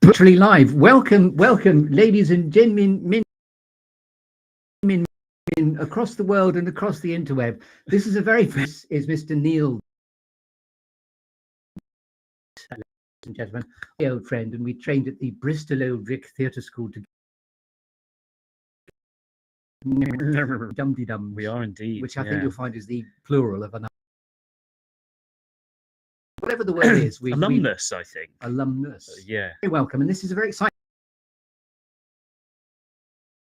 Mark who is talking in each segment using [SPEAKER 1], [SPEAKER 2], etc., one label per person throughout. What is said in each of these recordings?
[SPEAKER 1] Virtually live. Welcome, ladies and gentlemen, across the world and across the interweb. This is is Mr. Neil, ladies and gentlemen, my old friend, and we trained at the Bristol Old Vic Theatre School together. Dum-de-dum.
[SPEAKER 2] We are indeed.
[SPEAKER 1] Which I think you'll find is the plural of another. Whatever the word is,
[SPEAKER 2] alumnus, I think.
[SPEAKER 1] Alumnus.
[SPEAKER 2] Yeah.
[SPEAKER 1] Very welcome, and this is a very exciting.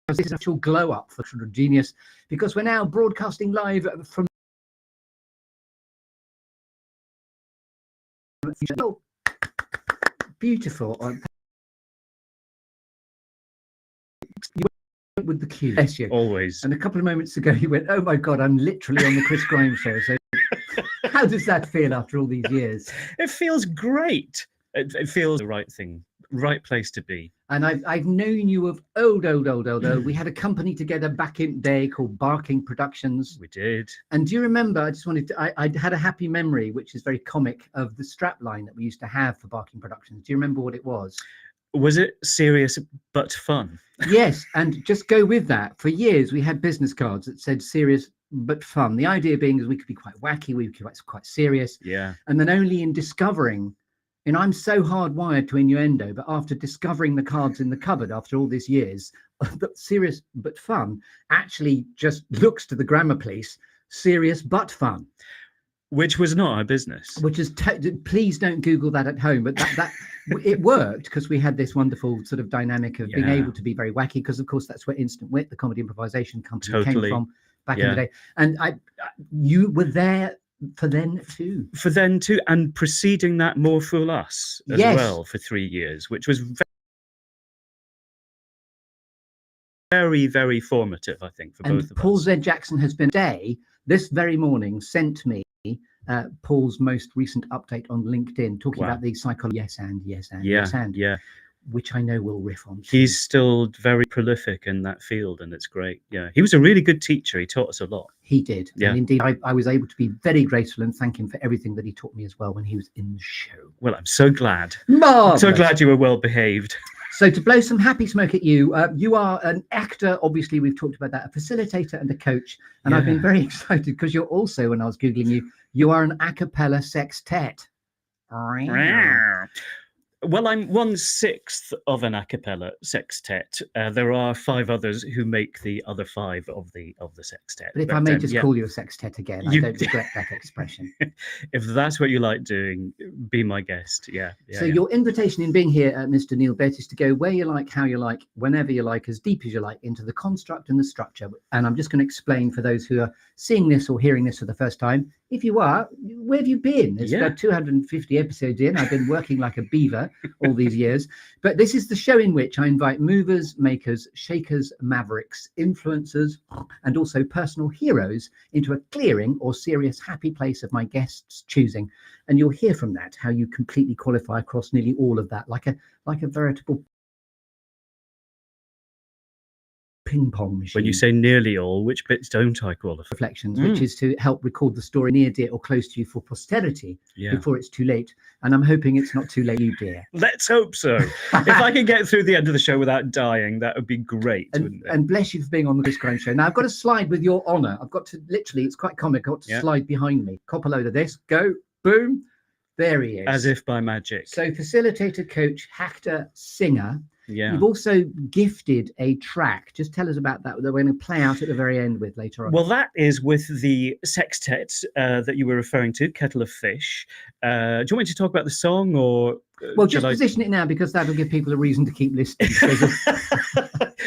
[SPEAKER 1] This is an actual glow up for Genius, because we're now broadcasting live from. Beautiful. You went with the cue. Yes, you.
[SPEAKER 2] Always.
[SPEAKER 1] And a couple of moments ago, you went, "Oh my God, I'm literally on the Chris Grimes show." So, how does that feel after all these years?
[SPEAKER 2] It feels great. It feels the right thing, right place to be.
[SPEAKER 1] And I've known you of old. We had a company together back in the day called Barking Productions.
[SPEAKER 2] We did.
[SPEAKER 1] And do you remember? I just wanted to. I had a happy memory, which is very comic, of the strap line that we used to have for Barking Productions. Do you remember what it was?
[SPEAKER 2] Was it serious but fun?
[SPEAKER 1] Yes, and just go with that. For years, we had business cards that said serious but fun. The idea being is we could be quite wacky, we could be quite serious.
[SPEAKER 2] Yeah.
[SPEAKER 1] And then only in discovering, and I'm so hardwired to innuendo, but after discovering the cards in the cupboard after all these years, that serious but fun actually just looks to the grammar police, serious but fun.
[SPEAKER 2] Which was not our business.
[SPEAKER 1] Which is, please don't Google that at home, but that it worked because we had this wonderful sort of dynamic of being able to be very wacky, because of course that's where Instant Wit, the comedy improvisation company, came from back in the day. And you were there for then too.
[SPEAKER 2] For then too, and preceding that, More Fool Us as well for 3 years, which was very, very formative, I think, for both of us.
[SPEAKER 1] Paul Z. Jackson has been this very morning sent me Paul's most recent update on LinkedIn, talking about the psychology. Yes, and which I know we'll riff on.
[SPEAKER 2] He's still very prolific in that field, and it's great. Yeah, he was a really good teacher. He taught us a lot.
[SPEAKER 1] He did. Yeah. And indeed, I was able to be very grateful and thank him for everything that he taught me as well when he was in the show.
[SPEAKER 2] Well, I'm so glad.
[SPEAKER 1] Marvelous.
[SPEAKER 2] So glad you were well behaved.
[SPEAKER 1] So to blow some happy smoke at you, you are an actor, obviously we've talked about that, a facilitator and a coach. And I've been very excited because you're also, when I was Googling you, you are an a cappella sextet.
[SPEAKER 2] Well, I'm 1/6 of an a cappella sextet. There are 5 others who make the other 5 of the sextet.
[SPEAKER 1] But if I may just call you a sextet again, I don't regret that expression.
[SPEAKER 2] If that's what you like doing, be my guest. So
[SPEAKER 1] your invitation in being here at Mr. Neil Bett is to go where you like, how you like, whenever you like, as deep as you like, into the construct and the structure. And I'm just going to explain for those who are seeing this or hearing this for the first time. If you are, where have you been? It's about 250 episodes in. I've been working like a beaver all these years. But this is the show in which I invite movers, makers, shakers, mavericks, influencers, and also personal heroes into a clearing or serious happy place of my guests' choosing. And you'll hear from that how you completely qualify across nearly all of that, like a veritable ping pong machine.
[SPEAKER 2] When you say nearly all, which bits don't I qualify?
[SPEAKER 1] Reflections, which is to help record the story near, dear, or close to you for posterity before it's too late. And I'm hoping it's not too late, you dear.
[SPEAKER 2] Let's hope so. If I can get through the end of the show without dying, that would be great, wouldn't it?
[SPEAKER 1] And bless you for being on the Chris Grimes show. Now, I've got a slide with your honour. I've got to, literally, it's quite comic. I've got to slide behind me. Cop a load of this. Go. Boom. There he is.
[SPEAKER 2] As if by magic.
[SPEAKER 1] So facilitator, coach, actor, singer.
[SPEAKER 2] Yeah.
[SPEAKER 1] You've also gifted a track. Just tell us about that we're going to play out at the very end with later on.
[SPEAKER 2] Well, that is with the sextet that you were referring to, Kettle of Fish. Do you want me to talk about the song, or
[SPEAKER 1] well, just position it now, because that'll give people a reason to keep listening.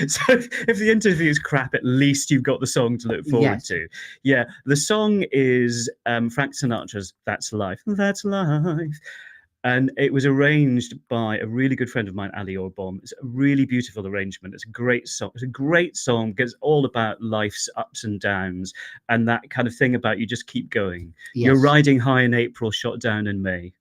[SPEAKER 2] So if the interview is crap, at least you've got the song to look forward to. Yeah, the song is Frank Sinatra's "That's Life." That's life. And it was arranged by a really good friend of mine, Ali Orbom. It's a really beautiful arrangement. It's a great song. It's a great song because it's all about life's ups and downs and that kind of thing about you just keep going. You're riding high in April, shot down in May.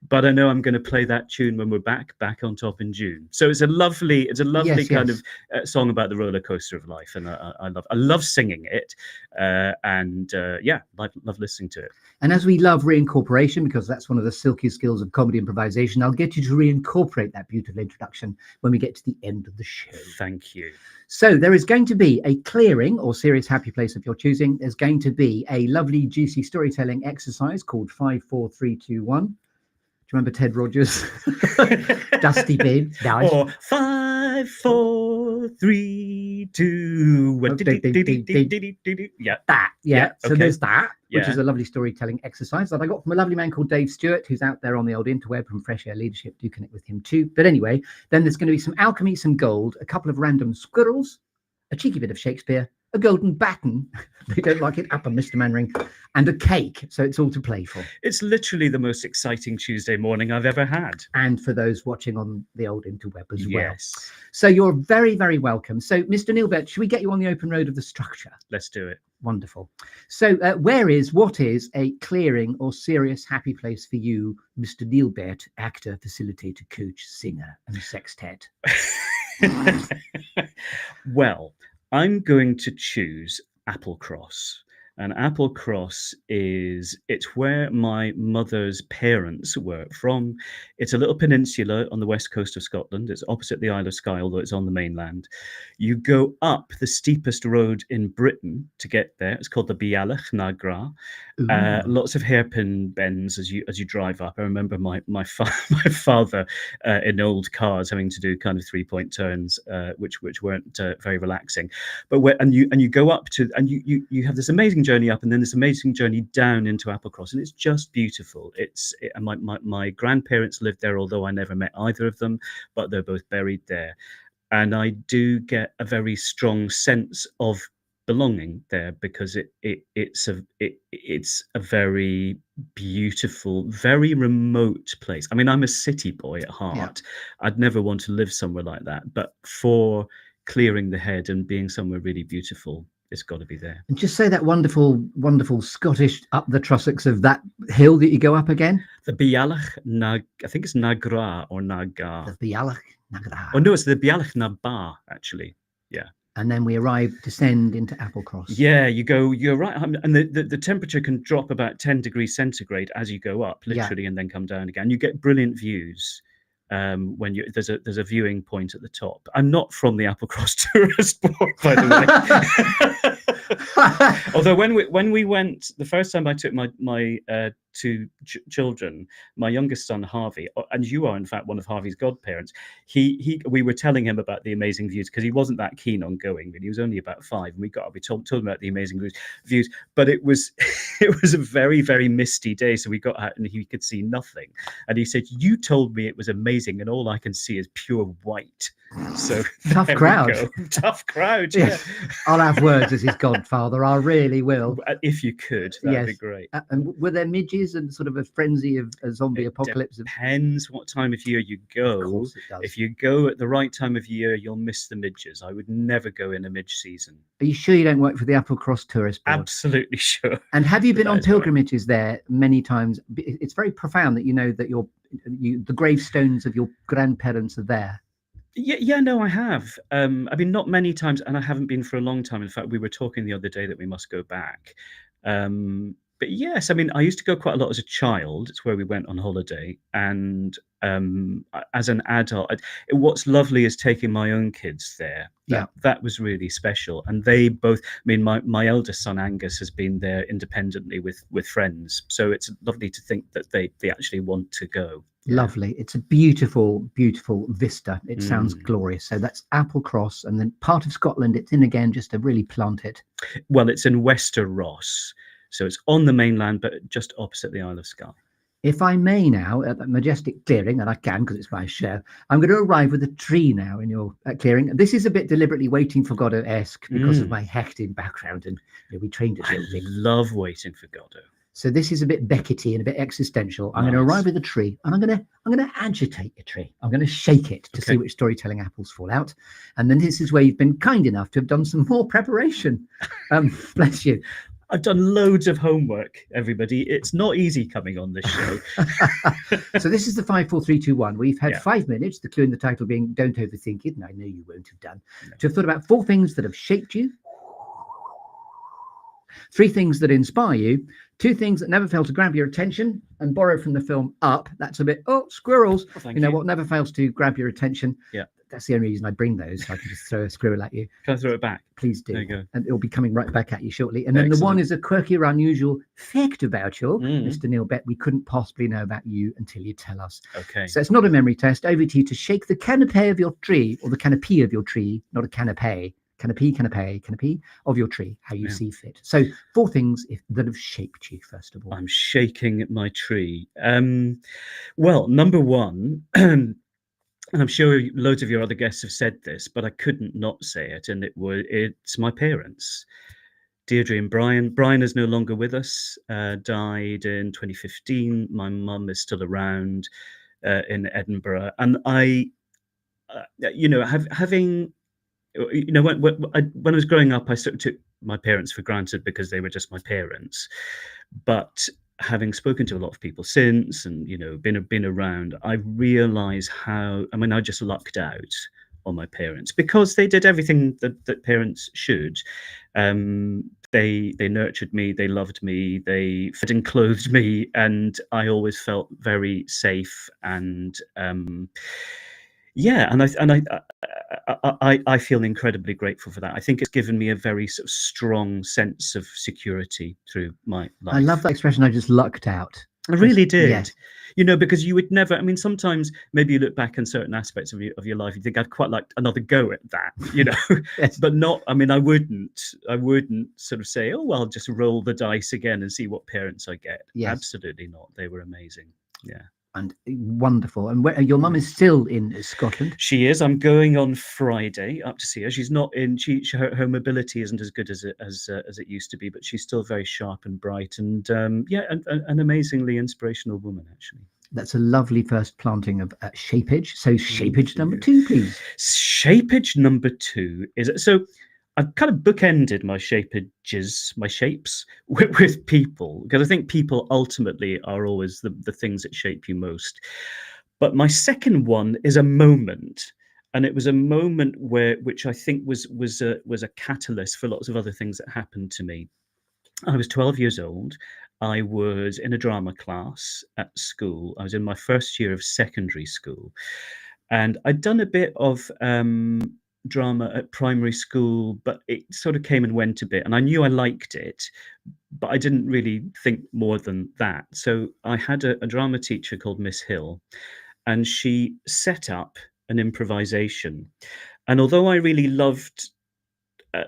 [SPEAKER 2] but I know I'm going to play that tune when we're back on top in June. So it's a lovely
[SPEAKER 1] Yes,
[SPEAKER 2] kind
[SPEAKER 1] yes.
[SPEAKER 2] of song about the roller coaster of life, and I love singing it, and love listening to it.
[SPEAKER 1] And as we love reincorporation, because that's one of the silky skills of comedy improvisation, I'll get you to reincorporate that beautiful introduction when we get to the end of the show.
[SPEAKER 2] Thank you.
[SPEAKER 1] So there is going to be a clearing or serious happy place of your choosing. There's going to be a lovely, juicy storytelling exercise called 5, 4, 3, 2, 1. Do you remember Ted Rogers? Dusty Bin. Nice.
[SPEAKER 2] Or 5, 4, 3, 2, 1. Yeah.
[SPEAKER 1] That. Yeah. So
[SPEAKER 2] okay.
[SPEAKER 1] there's that, which
[SPEAKER 2] Yeah.
[SPEAKER 1] is a lovely storytelling exercise that I got from a lovely man called Dave Stewart, who's out there on the old interweb from Fresh Air Leadership. Do connect with him too. But anyway, then there's going to be some alchemy, some gold, a couple of random squirrels, a cheeky bit of Shakespeare, a golden baton. They don't like it up on Mr. Manring, and a cake. So it's all to play for.
[SPEAKER 2] It's literally the most exciting Tuesday morning I've ever had.
[SPEAKER 1] And for those watching on the old interweb as well.
[SPEAKER 2] Yes.
[SPEAKER 1] So you're very, very welcome. So Mr. Neil Bett, should we get you on the open road of the structure?
[SPEAKER 2] Let's do it.
[SPEAKER 1] Wonderful. So what is a clearing or serious happy place for you, Mr. Neil Bett, actor, facilitator, coach, singer, and sextet?
[SPEAKER 2] Well, I'm going to choose Applecross. And Applecross it's where my mother's parents were from. It's a little peninsula on the west coast of Scotland. It's opposite the Isle of Skye, although it's on the mainland. You go up the steepest road in Britain to get there. It's called the Bealach na Gra. Lots of hairpin bends as you drive up. I remember my father in old cars having to do kind of 3-point turns, which weren't very relaxing. But you go up to, and you have this amazing journey up, and then this amazing journey down into Applecross, and it's just beautiful. And my grandparents lived there, although I never met either of them, but they're both buried there. And I do get a very strong sense of belonging there, because it's a very beautiful, very remote place. I mean, I'm a city boy at heart. Yeah. I'd never want to live somewhere like that, but for clearing the head and being somewhere really beautiful, it's got to be there.
[SPEAKER 1] And just say that wonderful, wonderful Scottish up the Trossachs of that hill that you go up again.
[SPEAKER 2] The Bealach na, I think it's Nagra or Naga.
[SPEAKER 1] The Bealach Nagra.
[SPEAKER 2] Oh no, it's the Bealach na Ba, actually. Yeah.
[SPEAKER 1] And then we descend into Applecross.
[SPEAKER 2] Yeah, you're right. And the temperature can drop about 10 degrees centigrade as you go up, literally, and then come down again. You get brilliant views. When there's a viewing point at the top. I'm not from the Applecross Tourist Board, by the way. Although when we went the first time, I took my two children, my youngest son Harvey, and you are in fact one of Harvey's godparents. We were telling him about the amazing views, because he wasn't that keen on going, but he was only about 5, and we told him about the amazing views. But it was a very, very misty day, so we got out and he could see nothing. And he said, "You told me it was amazing, and all I can see is pure white." So
[SPEAKER 1] tough crowd.
[SPEAKER 2] Tough crowd. Yeah.
[SPEAKER 1] I'll have words as his godfather. I really will.
[SPEAKER 2] If you could, that'd be great.
[SPEAKER 1] And were there midges and sort of a frenzy of a zombie apocalypse?
[SPEAKER 2] Depends what time of year you go.
[SPEAKER 1] Of course it does.
[SPEAKER 2] If you go at the right time of year, you'll miss the midges. I would never go in a midge season.
[SPEAKER 1] Are you sure you don't work for the Applecross Tourist Board?
[SPEAKER 2] Absolutely sure.
[SPEAKER 1] And have you been on pilgrimages there many times? It's very profound that you know that the gravestones of your grandparents are there.
[SPEAKER 2] Yeah, no, I have. I mean, not many times, and I haven't been for a long time. In fact, we were talking the other day that we must go back. But yes, I mean, I used to go quite a lot as a child. It's where we went on holiday. And as an adult, what's lovely is taking my own kids there. That was really special. And they both, I mean, my eldest son, Angus, has been there independently with friends. So it's lovely to think that they actually want to go.
[SPEAKER 1] Lovely. It's a beautiful, beautiful vista. It sounds glorious. So that's Applecross, and then part of Scotland it's in again, just to really plant it.
[SPEAKER 2] Well, it's in Wester Ross. So it's on the mainland, but just opposite the Isle of Skye.
[SPEAKER 1] If I may now, at that majestic clearing, and I can because it's my show, I'm going to arrive with a tree now in your clearing. This is a bit deliberately Waiting for Godot-esque because of my hectic background, and we trained as little things.
[SPEAKER 2] I love Waiting for Godot.
[SPEAKER 1] So this is a bit Becketty and a bit existential. I'm going to arrive with a tree, and I'm going to agitate the tree. I'm going to shake it to see which storytelling apples fall out. And then this is where you've been kind enough to have done some more preparation. Bless you.
[SPEAKER 2] I've done loads of homework, everybody. It's not easy coming on this show.
[SPEAKER 1] So this is the 5, 4, 3, 2, 1. We've had
[SPEAKER 2] Yeah.
[SPEAKER 1] 5 minutes, the clue in the title being don't overthink it, and I know you won't have done,
[SPEAKER 2] No.
[SPEAKER 1] to have thought about 4 things that have shaped you, 3 things that inspire you, 2 things that never fail to grab your attention, and borrow from the film Up. That's a bit, squirrels.
[SPEAKER 2] Oh, thank
[SPEAKER 1] You know
[SPEAKER 2] you.
[SPEAKER 1] what never fails to grab your attention?
[SPEAKER 2] Yeah.
[SPEAKER 1] That's the only reason I bring those. So I can just throw a squirrel at you.
[SPEAKER 2] Can I throw it back?
[SPEAKER 1] Please do.
[SPEAKER 2] There you go.
[SPEAKER 1] And it'll be coming right back at you shortly. And then the one
[SPEAKER 2] Excellent.
[SPEAKER 1] is a quirky or unusual fact about you,
[SPEAKER 2] Mm.
[SPEAKER 1] Mr. Neil Bett. We couldn't possibly know about you until you tell us.
[SPEAKER 2] Okay.
[SPEAKER 1] So it's not a memory test. Over to you to shake the canopy of your tree, or the canopy of your tree, not a canopy. Canopy of your tree, how you
[SPEAKER 2] Yeah.
[SPEAKER 1] see fit. So 4 things that have shaped you, first of all.
[SPEAKER 2] I'm shaking my tree. Well, number one, and I'm sure loads of your other guests have said this, but I couldn't not say it, and it's my parents, Deirdre and Brian. Brian is no longer with us, died in 2015. My mum is still around in Edinburgh, and I, having, when I was growing up, I sort of took my parents for granted because they were just my parents. But having spoken to a lot of people since, and been around, I realise how. I mean, I just lucked out on my parents because they did everything that parents should. They nurtured me, they loved me, they fed and clothed me, and I always felt very safe. And yeah, and I feel incredibly grateful for that. I think it's given me a very sort of strong sense of security through my life.
[SPEAKER 1] I love that expression. I just lucked out.
[SPEAKER 2] I really did.
[SPEAKER 1] Yes.
[SPEAKER 2] Because you would never. I mean, sometimes maybe you look back in certain aspects of your life, you think I'd quite like another go at that,
[SPEAKER 1] Yes.
[SPEAKER 2] but not. I mean, I wouldn't sort of say, oh well, just roll the dice again and see what parents I get.
[SPEAKER 1] Yes.
[SPEAKER 2] Absolutely not. They were amazing. Yeah.
[SPEAKER 1] And wonderful. And your mum is still in Scotland?
[SPEAKER 2] She is. I'm going on Friday up to see her. She's not in. Her mobility isn't as good as it used to be, but she's still very sharp and bright, and an amazingly inspirational woman, actually.
[SPEAKER 1] That's a lovely first planting of shapeage. So shapeage number 2, please.
[SPEAKER 2] Shapeage number 2 is so. I've kind of bookended my shapes with people, because I think people ultimately are always the things that shape you most. But my second one is a moment, and it was a moment which I think was a catalyst for lots of other things that happened to me. I was 12 years old. I was in a drama class at school. I was in my first year of secondary school, and I'd done a bit of drama at primary school, but it sort of came and went a bit, and I knew I liked it, but I didn't really think more than that. So I had a drama teacher called Miss Hill, and she set up an improvisation. And although I really loved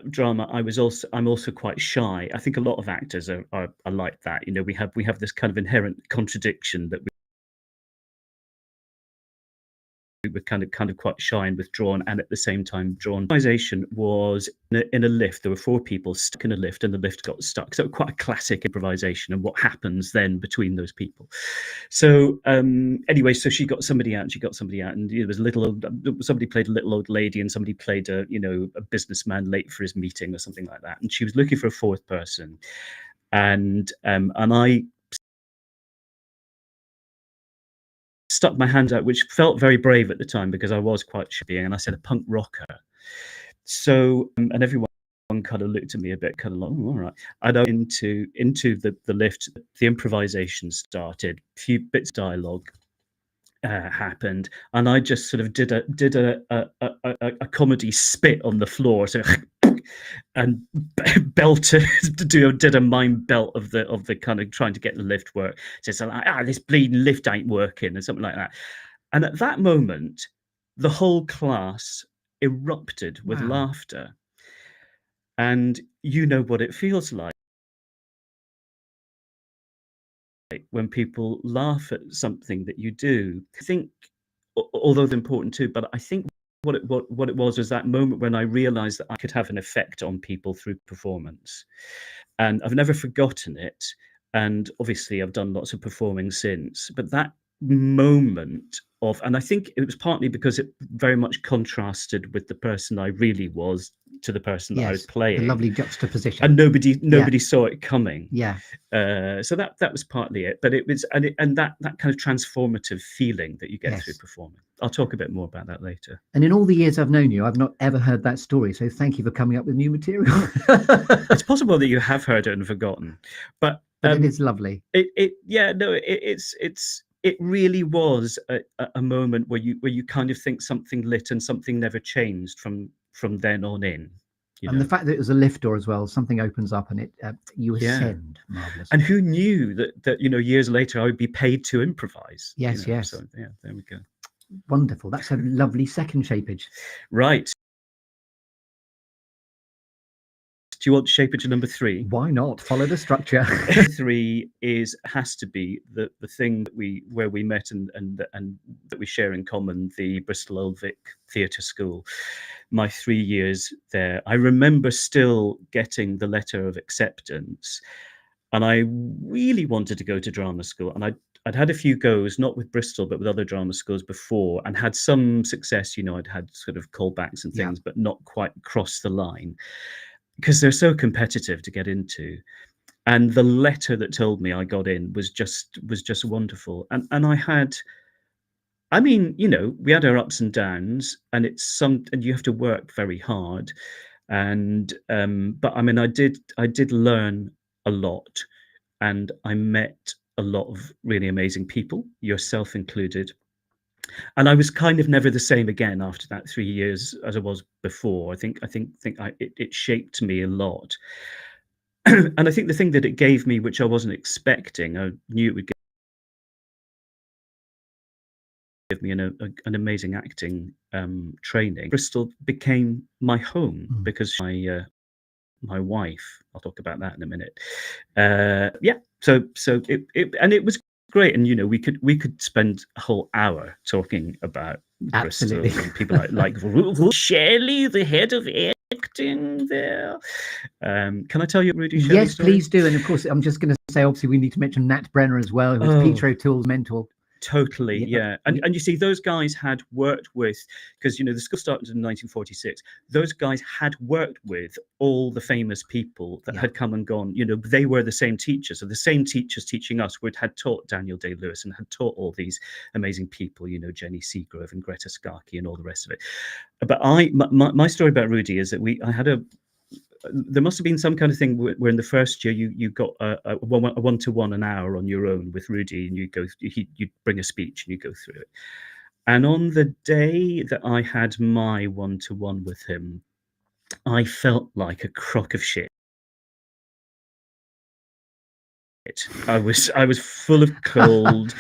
[SPEAKER 2] drama, I'm also quite shy. I think a lot of actors are like that. We have this kind of inherent contradiction that we were kind of quite shy and withdrawn, and at the same time drawn. Improvisation was in a lift. There were 4 people stuck in a lift, and the lift got stuck. So quite a classic improvisation, and what happens then between those people. So anyway, so she got somebody out, and there was somebody played a little old lady, and somebody played a businessman late for his meeting or something like that, and she was looking for a 4th person, and I stuck my hand out, which felt very brave at the time because I was quite shabby, and I said a punk rocker. So and everyone kind of looked at me a bit, kind of like, oh, all right. And I into the lift. The improvisation started. A few bits of dialogue happened, and I just sort of did a comedy spit on the floor, so and belted did a mime belt of the kind of trying to get the lift work. So it's like, this bleeding lift ain't working, or something like that. And at that moment, the whole class erupted with laughter, and you know what it feels like when people laugh at something that you do. I think, although it's important too, but I think what it was that moment when I realized that I could have an effect on people through performance, and I've never forgotten it. And obviously I've done lots of performing since, but that moment of, and I think it was partly because it very much contrasted with the person I really was to the person that I was
[SPEAKER 1] Yes, the
[SPEAKER 2] playing,
[SPEAKER 1] lovely juxtaposition.
[SPEAKER 2] and nobody saw it coming.
[SPEAKER 1] Yeah.
[SPEAKER 2] So that was partly it, but it was, and that kind of transformative feeling that you get through
[SPEAKER 1] Yes.
[SPEAKER 2] performing. I'll talk a bit more about that later.
[SPEAKER 1] And in all the years I've known you, I've not ever heard that story. So thank you for coming up with new material.
[SPEAKER 2] It's possible that you have heard it and forgotten, but
[SPEAKER 1] But it is lovely.
[SPEAKER 2] It really was a moment where you kind of think something lit and something never changed from then on in.
[SPEAKER 1] And the fact that it was a lift door as well, something opens up and it you ascend. Marvelous.
[SPEAKER 2] And who knew that years later I would be paid to improvise?
[SPEAKER 1] Yes, yes.
[SPEAKER 2] So yeah, there we go.
[SPEAKER 1] Wonderful. That's a lovely second shapeage.
[SPEAKER 2] Right. Do you want shapeage number 3?
[SPEAKER 1] Why not? Follow the structure.
[SPEAKER 2] 3 has to be the thing where we met and that we share in common, the Bristol Old Vic Theatre School. My 3 years there, I remember still getting the letter of acceptance, and I really wanted to go to drama school, and I'd had a few goes, not with Bristol, but with other drama schools before, and had some success. I'd had sort of callbacks and things, but not quite crossed the line, because they're so competitive to get into. And the letter that told me I got in was just wonderful. And I had, I mean, we had our ups and downs, and and you have to work very hard. And but I mean, I did learn a lot, and I met a lot of really amazing people, yourself included. And I was kind of never the same again after that 3 years as I was before. It shaped me a lot. And I think the thing that it gave me, which I wasn't expecting, I knew it would give me an amazing acting training. Bristol became my home because my wife. I'll talk about that in a minute. So it was great, and we could spend a whole hour talking about
[SPEAKER 1] Absolutely.
[SPEAKER 2] Bristol and people like Shelley, the head of acting there. Can I tell you Rudy Shelley's
[SPEAKER 1] Yes,
[SPEAKER 2] story?
[SPEAKER 1] please do. And of course, I'm just going to say, obviously, we need to mention Nat Brenner as well, who was Peter O'Toole's mentor.
[SPEAKER 2] Totally, yeah. And you see, those guys had worked with, because the school started in 1946. Those guys had worked with all the famous people that had come and gone. They were the same teachers, so the same teachers teaching us had taught Daniel Day-Lewis and had taught all these amazing people. Jenny Seagrove and Greta Skarkey and all the rest of it. But my story about Rudy is that there must have been some kind of thing where in the first year you got a one-to-one an hour on your own with Rudy, and you'd bring a speech and you go through it. And on the day that I had my one-to-one with him, I felt like a crock of shit. I was full of cold.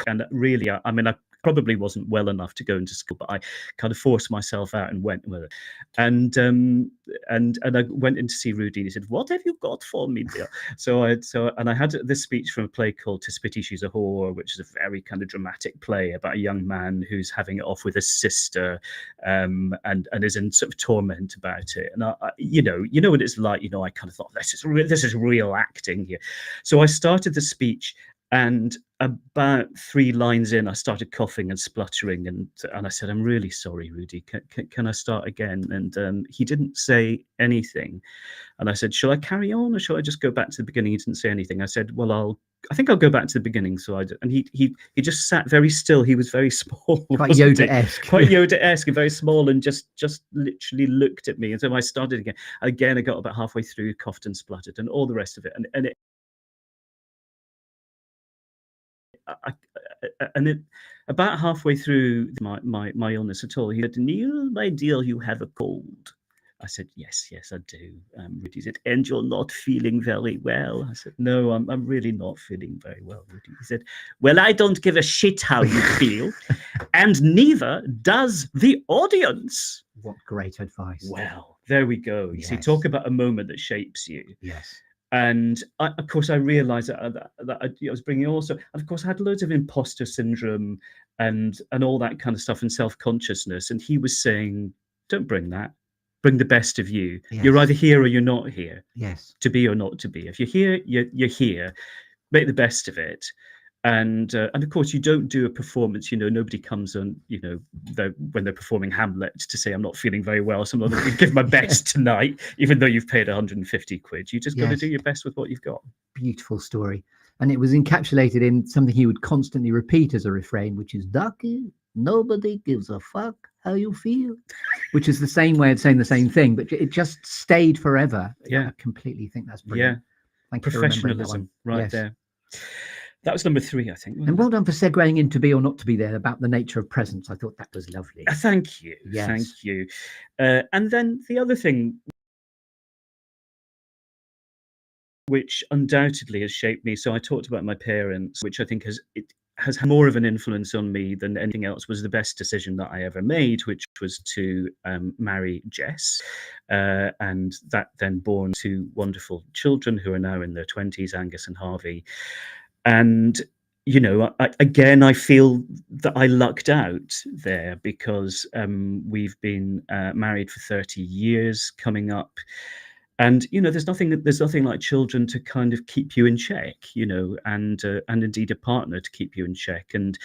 [SPEAKER 2] And really, I mean, I probably wasn't well enough to go into school, but I kind of forced myself out and went with it. And I went in to see Rudy, and he said, "What have you got for me, dear?" So I had this speech from a play called "To Spitty She's a Whore," which is a very kind of dramatic play about a young man who's having it off with his sister, and is in sort of torment about it. And you know what it's like. I kind of thought, this is real acting here. So I started the speech, and about 3 lines in, I started coughing and spluttering, and I said, "I'm really sorry, Rudy. Can I start again?" And he didn't say anything. And I said, "Shall I carry on, or shall I just go back to the beginning?" He didn't say anything. I said, "Well, I think I'll go back to the beginning." So and he just sat very still. He was very small,
[SPEAKER 1] quite Yoda-esque,
[SPEAKER 2] quite Yoda-esque, and very small, and just literally looked at me. And so I started again. Again, I got about halfway through, coughed and spluttered, and all the rest of it. About halfway through my illness at all, he said, "Neil, my dear, you have a cold." I said, yes, I do. Rudy said, "And you're not feeling very well." I said, "No, I'm really not feeling very well, Rudy." He said, "Well, I don't give a shit how you feel, and neither does the audience."
[SPEAKER 1] What great advice.
[SPEAKER 2] Well, there we go. You see, talk about a moment that shapes you.
[SPEAKER 1] Yes.
[SPEAKER 2] And of course, I realised that I was bringing also, and of course, I had loads of imposter syndrome and all that kind of stuff, and self-consciousness. And he was saying, "Don't bring that. Bring the best of you.
[SPEAKER 1] Yes.
[SPEAKER 2] You're either here or you're not here.
[SPEAKER 1] Yes.
[SPEAKER 2] To be or not to be. If you're here, you're here. Make the best of it." And of course, you don't do a performance. Nobody comes on. When they're performing Hamlet to say, "I'm not feeling very well, so I'm not going to give my best tonight," even though you've paid 150 quid. You just got to do your best with what you've got.
[SPEAKER 1] Beautiful story, and it was encapsulated in something he would constantly repeat as a refrain, which is "Ducky, nobody gives a fuck how you feel," which is the same way of saying the same thing, but it just stayed forever.
[SPEAKER 2] Yeah,
[SPEAKER 1] I completely think that's brilliant. Thank you for remembering that one.
[SPEAKER 2] Right there. That was number 3, I think.
[SPEAKER 1] And well done for segueing into Be or Not to Be There about the nature of presence. I thought that was lovely.
[SPEAKER 2] Thank you.
[SPEAKER 1] Yes.
[SPEAKER 2] Thank you. And then the other thing, which undoubtedly has shaped me. So I talked about my parents, which I think has had more of an influence on me than anything else, was the best decision that I ever made, which was to marry Jess. And that then born 2 wonderful children who are now in their 20s, Angus and Harvey. And, I feel that I lucked out there because we've been married for 30 years coming up. And there's nothing like children to kind of keep you in check, and indeed a partner to keep you in check. And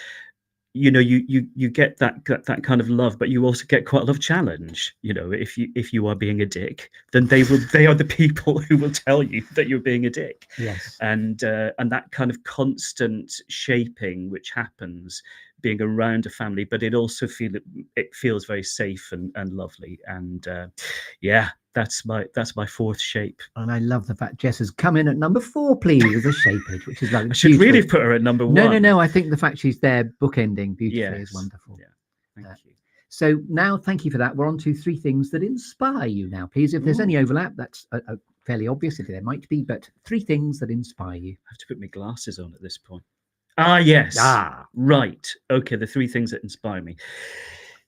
[SPEAKER 2] you get that kind of love, but you also get quite a lot of challenge. If you are being a dick, then they are the people who will tell you that you're being a dick.
[SPEAKER 1] Yes.
[SPEAKER 2] And that kind of constant shaping which happens being around a family, but it also feels very safe and lovely. And that's my 4th shape.
[SPEAKER 1] And I love the fact Jess has come in at number 4, please, as a shapage, which is lovely.
[SPEAKER 2] I should really have put her at number 1.
[SPEAKER 1] No. I think the fact she's there bookending beautifully is wonderful.
[SPEAKER 2] Yeah. Thank you.
[SPEAKER 1] So now, thank you for that. We're on to 3 things that inspire you now, please. If there's any overlap, that's fairly obvious. If there might be, but 3 things that inspire you.
[SPEAKER 2] I have to put my glasses on at this point. Yes. Right. Okay, the 3 things that inspire me.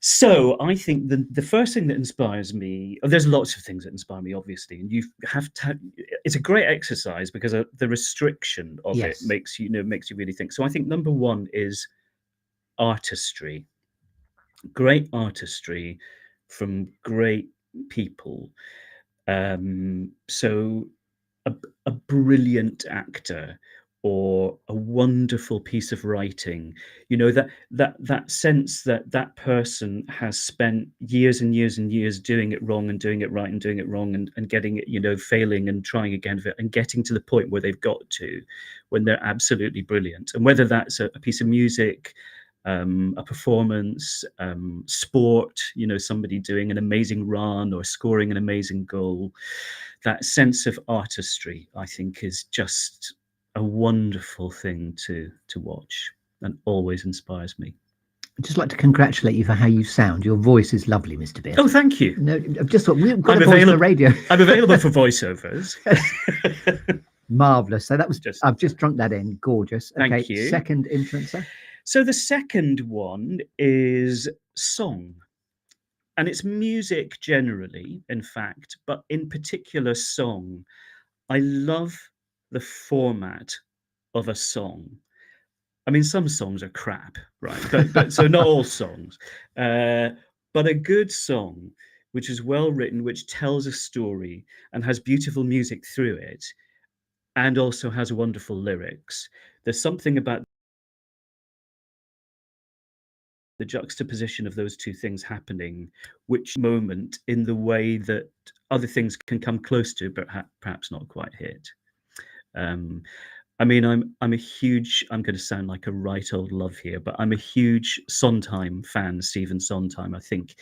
[SPEAKER 2] So I think the first thing that inspires me, there's lots of things that inspire me, obviously, and you have to. It's a great exercise because the restriction of it makes you really think. So I think number 1 is artistry, great artistry from great people. So a brilliant actor or a wonderful piece of writing, that sense that person has spent years and years and years doing it wrong and doing it right and doing it wrong and getting it, failing and trying again and getting to the point where they've got to when they're absolutely brilliant. And whether that's a piece of music, a performance, sport, somebody doing an amazing run or scoring an amazing goal, that sense of artistry, I think, is just a wonderful thing to watch and always inspires me.
[SPEAKER 1] I'd just like to congratulate you for how you sound. Your voice is lovely, Mr. Bett.
[SPEAKER 2] Oh, thank you.
[SPEAKER 1] No, I've just thought we've got to voice on the radio.
[SPEAKER 2] I'm available for voiceovers.
[SPEAKER 1] Marvellous. So that was I've just drunk that in. Gorgeous.
[SPEAKER 2] Thank you.
[SPEAKER 1] Second influencer.
[SPEAKER 2] So the second one is song. And it's music generally, in fact, but in particular song. I love the format of a song. I mean, some songs are crap, right? But so not all songs. But a good song, which is well written, which tells a story and has beautiful music through it, and also has wonderful lyrics. There's something about the juxtaposition of those 2 things happening, which moment in the way that other things can come close to, but perhaps not quite hit. I mean, I'm going to sound like a right old love here, but I'm a huge Sondheim fan, Stephen Sondheim. I think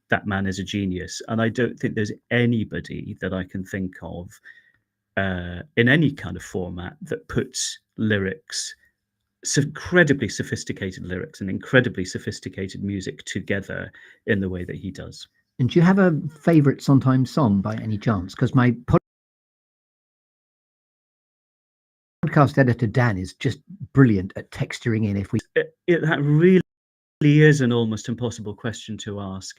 [SPEAKER 2] that man is a genius, and I don't think there's anybody that I can think of in any kind of format that puts lyrics, incredibly sophisticated lyrics and incredibly sophisticated music together in the way that he does.
[SPEAKER 1] And do you have a favourite Sondheim song by any chance? Because my podcast editor Dan is just brilliant at texturing in.
[SPEAKER 2] That really is an almost impossible question to ask.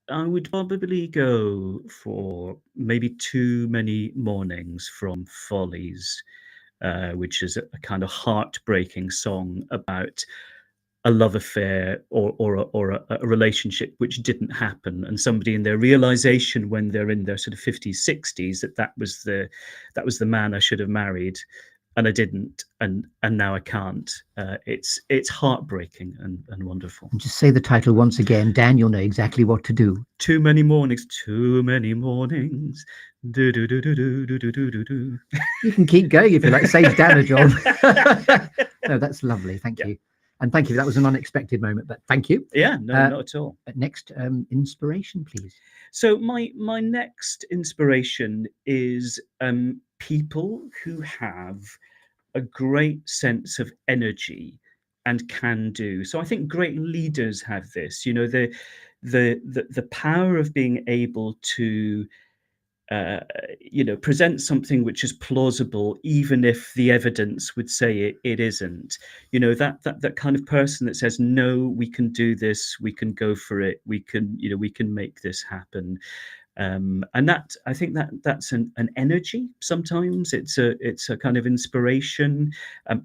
[SPEAKER 2] I would probably go for maybe Too Many Mornings from Follies, which is a kind of heartbreaking song about a love affair or a relationship which didn't happen, and somebody in their realization when they're in their sort of 50s, 60s that was the man I should have married, and I didn't, and now I can't. It's heartbreaking and wonderful.
[SPEAKER 1] And just say the title once again, Dan. You'll know exactly what to do.
[SPEAKER 2] Too many mornings, too many mornings. Do do do do do do do do do.
[SPEAKER 1] You can keep going if you like. Saves Dan a job. No, that's lovely. Thank you. And thank you. That was an unexpected moment, but thank you.
[SPEAKER 2] Yeah, no, not at all.
[SPEAKER 1] Next inspiration, please.
[SPEAKER 2] So my next inspiration is people who have a great sense of energy and can do. So I think great leaders have this. You know, the power of being able to present something which is plausible, even if the evidence would say it isn't. You know, that kind of person that says, no, we can do this, we can go for it, we can make this happen. And that, I think that's an energy. Sometimes it's a kind of inspiration.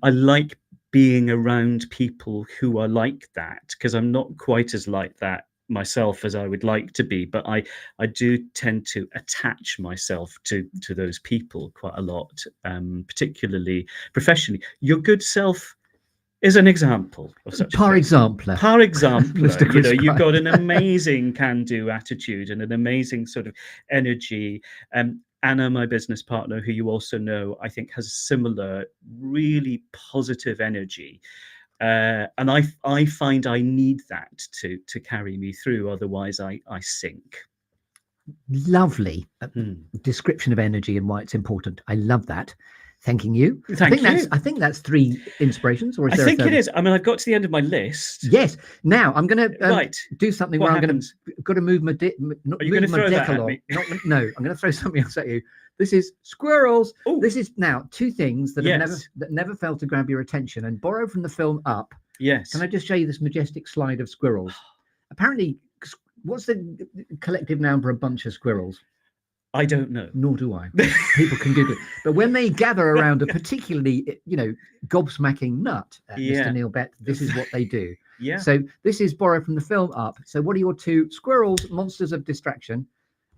[SPEAKER 2] I like being around people who are like that, because I'm not quite as like that myself as I would like to be, but I do tend to attach myself to those people quite a lot, particularly professionally. Your good self is an example of such
[SPEAKER 1] Par example.
[SPEAKER 2] You know, you've got an amazing can-do attitude and an amazing sort of energy. Anna, my business partner, who you also know, I think has a similar really positive energy. And I find I need that to carry me through. Otherwise, I sink.
[SPEAKER 1] Lovely description of energy and why it's important. I love that. Thanking you.
[SPEAKER 2] Thank you.
[SPEAKER 1] I think that's 3 inspirations. Or is there
[SPEAKER 2] I think it is. I mean, I've got to the end of my list.
[SPEAKER 1] Yes. Now I'm going to do something
[SPEAKER 2] What
[SPEAKER 1] where
[SPEAKER 2] happens?
[SPEAKER 1] I'm going to move my dick.
[SPEAKER 2] Are you going to throw that at me?
[SPEAKER 1] No, I'm going to throw something else at you. This is squirrels.
[SPEAKER 2] Ooh.
[SPEAKER 1] This is now 2 things that never failed to grab your attention, and borrowed from the film Up.
[SPEAKER 2] Yes.
[SPEAKER 1] Can I just show you this majestic slide of squirrels? Apparently, what's the collective noun for a bunch of squirrels?
[SPEAKER 2] I don't know.
[SPEAKER 1] Nor do I. People can Google it. But when they gather around a particularly, gobsmacking nut, Mr. Neil Bett, this is what they do.
[SPEAKER 2] Yeah.
[SPEAKER 1] So this is borrowed from the film Up. So what are your 2 squirrels, monsters of distraction?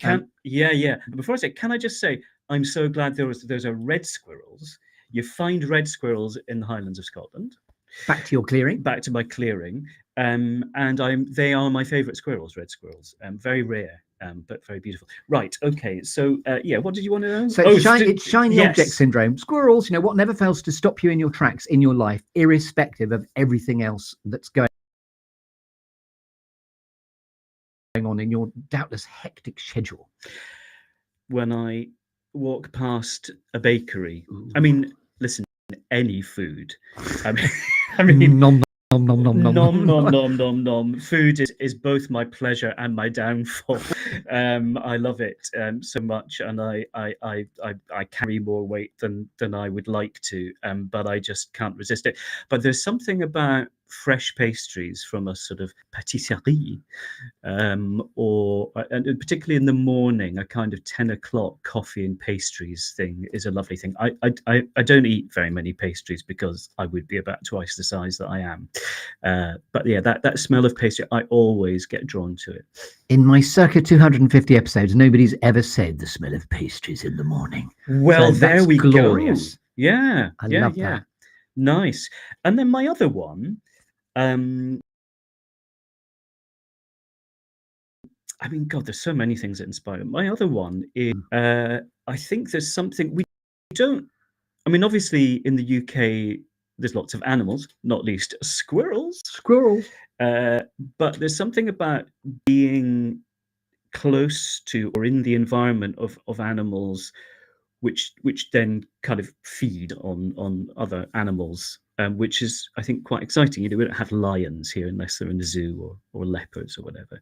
[SPEAKER 2] Before I say, can I just say, I'm so glad those are red squirrels. You find red squirrels in the Highlands of Scotland.
[SPEAKER 1] Back to your clearing.
[SPEAKER 2] Back to my clearing. And they are my favourite squirrels, red squirrels. Very rare. But very beautiful. Right. Okay. So, what did you want to know?
[SPEAKER 1] So it's shiny object syndrome. Squirrels, what never fails to stop you in your tracks in your life, irrespective of everything else that's going on in your doubtless hectic schedule.
[SPEAKER 2] When I walk past a bakery, I mean, listen, any food. I mean,
[SPEAKER 1] nom nom nom nom
[SPEAKER 2] nom nom nom nom nom. Food is both my pleasure and my downfall. I love it so much, and I carry more weight than I would like to, but I just can't resist it. But there's something about fresh pastries from a sort of patisserie, and particularly in the morning, a kind of 10 o'clock coffee and pastries thing is a lovely thing. I don't eat very many pastries because I would be about twice the size that I am. But yeah, that smell of pastry, I always get drawn to it.
[SPEAKER 1] In my circa 250 episodes, nobody's ever said the smell of pastries in the morning.
[SPEAKER 2] Well, so there we
[SPEAKER 1] glorious.
[SPEAKER 2] Go. Yeah,
[SPEAKER 1] I love that.
[SPEAKER 2] Nice. And then my other one, I mean, God, there's so many things that inspire. My other one is, I think there's something we don't, I mean, obviously in the UK, there's lots of animals, not least squirrels. But there's something about being close to or in the environment of animals, which then kind of feed on other animals, which is, I think, quite exciting. We don't have lions here unless they're in the zoo or leopards or whatever.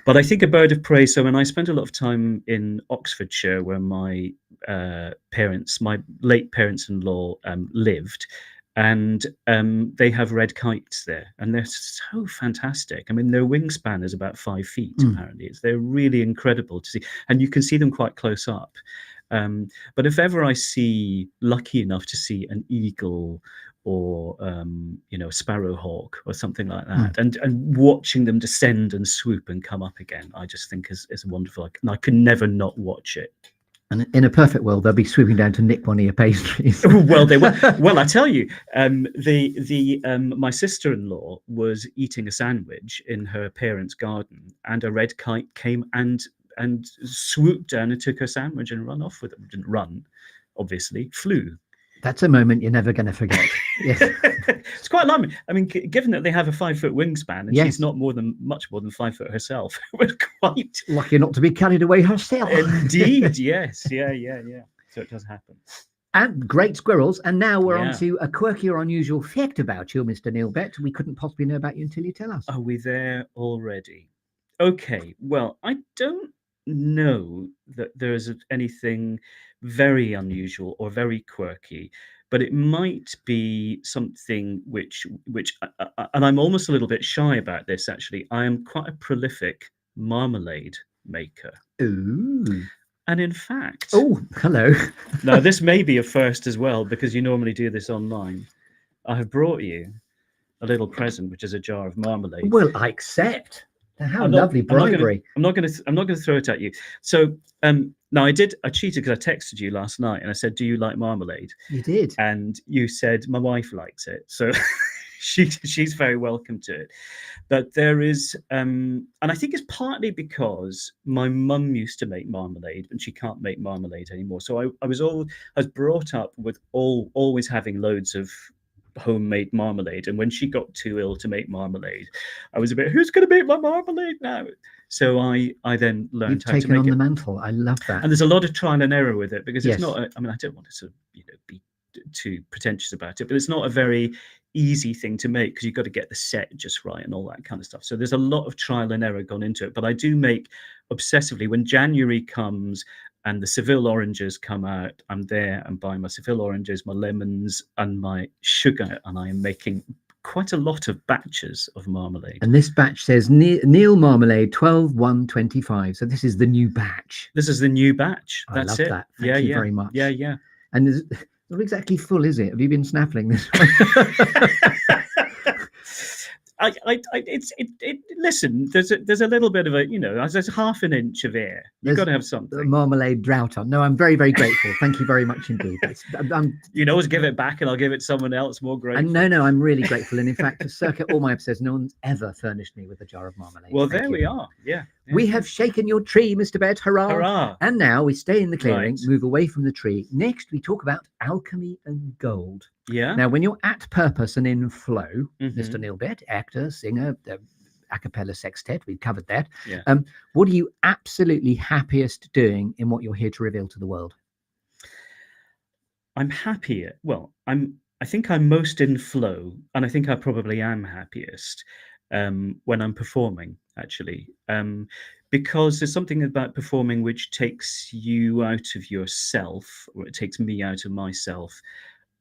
[SPEAKER 2] But I think a bird of prey. So when I spent a lot of time in Oxfordshire, where my late parents-in-law lived, and they have red kites there, and they're so fantastic. I mean, their wingspan is about 5 feet, apparently. They're really incredible to see, and you can see them quite close up. But if ever I see, lucky enough to see an eagle or a sparrowhawk or something like that, and watching them descend and swoop and come up again, I just think is wonderful. And I can never not watch it.
[SPEAKER 1] And in a perfect world, they'll be swooping down to nick one of your pastries.
[SPEAKER 2] Well, they will. Well, I tell you, my sister-in-law was eating a sandwich in her parents' garden, and a red kite came and swooped down and took her sandwich and ran off with it. Didn't run, obviously, flew.
[SPEAKER 1] That's a moment you're never going to forget. Yes.
[SPEAKER 2] It's quite alarming. I mean, given that they have a 5-foot wingspan and
[SPEAKER 1] Yes.
[SPEAKER 2] she's not much more than 5 foot herself, it was quite
[SPEAKER 1] Lucky not to be carried away herself.
[SPEAKER 2] indeed. Yes, yeah. So it does happen.
[SPEAKER 1] And great squirrels. And now we're
[SPEAKER 2] Yeah.
[SPEAKER 1] on to a quirky or unusual fact about you, Mr. Neil Bett. We couldn't possibly know about you until you tell us.
[SPEAKER 2] Are we there already? Okay. Well, I don't know that there's anything very unusual or very quirky, but it might be something which and I'm almost a little bit shy about this, actually. I am quite a prolific marmalade maker.
[SPEAKER 1] Ooh.
[SPEAKER 2] And in fact,
[SPEAKER 1] Oh, hello.
[SPEAKER 2] now this may be a first as well, because you normally do this online. I have brought you a little present, which is a jar of marmalade.
[SPEAKER 1] Well, I accept. How lovely bribery.
[SPEAKER 2] I'm not going to throw it at you. So now I cheated because I texted you last night and I said, do you like marmalade?
[SPEAKER 1] You did.
[SPEAKER 2] And you said, my wife likes it. So she's very welcome to it. But there is, and I think it's partly because my mum used to make marmalade and she can't make marmalade anymore. So I was brought up with always having loads of homemade marmalade, and when she got too ill to make marmalade, I was a bit, who's going to make my marmalade now? So I then learned how to make
[SPEAKER 1] on
[SPEAKER 2] it.
[SPEAKER 1] The mantle. I love that.
[SPEAKER 2] And there's a lot of trial and error with it, because
[SPEAKER 1] Yes.
[SPEAKER 2] it's not I mean, I don't want to sort of be too pretentious about it, but it's not a very easy thing to make, because you've got to get the set just right and all that kind of stuff. So there's a lot of trial and error gone into it, but I do make obsessively. When January comes and the Seville oranges come out, I'm there and buying my Seville oranges, my lemons and my sugar, and I am making quite a lot of batches of marmalade.
[SPEAKER 1] And this batch says Neil Marmalade 12/1/25. So this is the new batch.
[SPEAKER 2] This is the new batch.
[SPEAKER 1] I
[SPEAKER 2] That's
[SPEAKER 1] love
[SPEAKER 2] it.
[SPEAKER 1] that. Thank you very much.
[SPEAKER 2] Yeah.
[SPEAKER 1] And it's not exactly full, is it? Have you been snaffling this one?
[SPEAKER 2] Listen, there's a little bit of a, there's half an inch of air. You've got to have
[SPEAKER 1] The
[SPEAKER 2] something.
[SPEAKER 1] marmalade drought on. No, I'm very, very grateful. Thank you very much indeed.
[SPEAKER 2] You can always give it back and I'll give it to someone else more grateful.
[SPEAKER 1] And no, I'm really grateful. And in fact, circa all my episodes, no one's ever furnished me with a jar of marmalade.
[SPEAKER 2] Well,
[SPEAKER 1] Thank
[SPEAKER 2] there
[SPEAKER 1] you.
[SPEAKER 2] we are. Yeah.
[SPEAKER 1] We have shaken your tree, Mr. Bett. Hurrah.
[SPEAKER 2] Hurrah.
[SPEAKER 1] And now we stay in the clearing,
[SPEAKER 2] Right.
[SPEAKER 1] move away from the tree. Next, we talk about alchemy and gold.
[SPEAKER 2] Yeah.
[SPEAKER 1] Now, when you're at purpose and in flow,
[SPEAKER 2] Mhm.
[SPEAKER 1] Mr. Neil Bett, actor, singer, a cappella sextet, we've covered that.
[SPEAKER 2] Yeah.
[SPEAKER 1] What are you absolutely happiest doing in what you're here to reveal to the world?
[SPEAKER 2] I'm happier. Well, I think I'm most in flow, and I think I probably am happiest when I'm performing, actually, because there's something about performing which takes you out of yourself, or it takes me out of myself,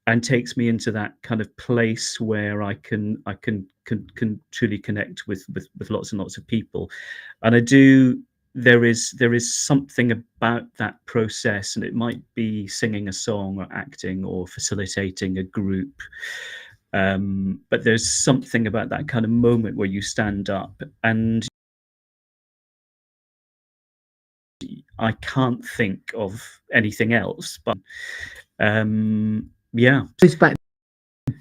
[SPEAKER 2] and takes me into that kind of place where I can truly connect with lots and lots of people. And I do. There is something about that process, and it might be singing a song or acting or facilitating a group, but there's something about that kind of moment where you stand up and I can't think of anything else. But yeah,
[SPEAKER 1] Goes back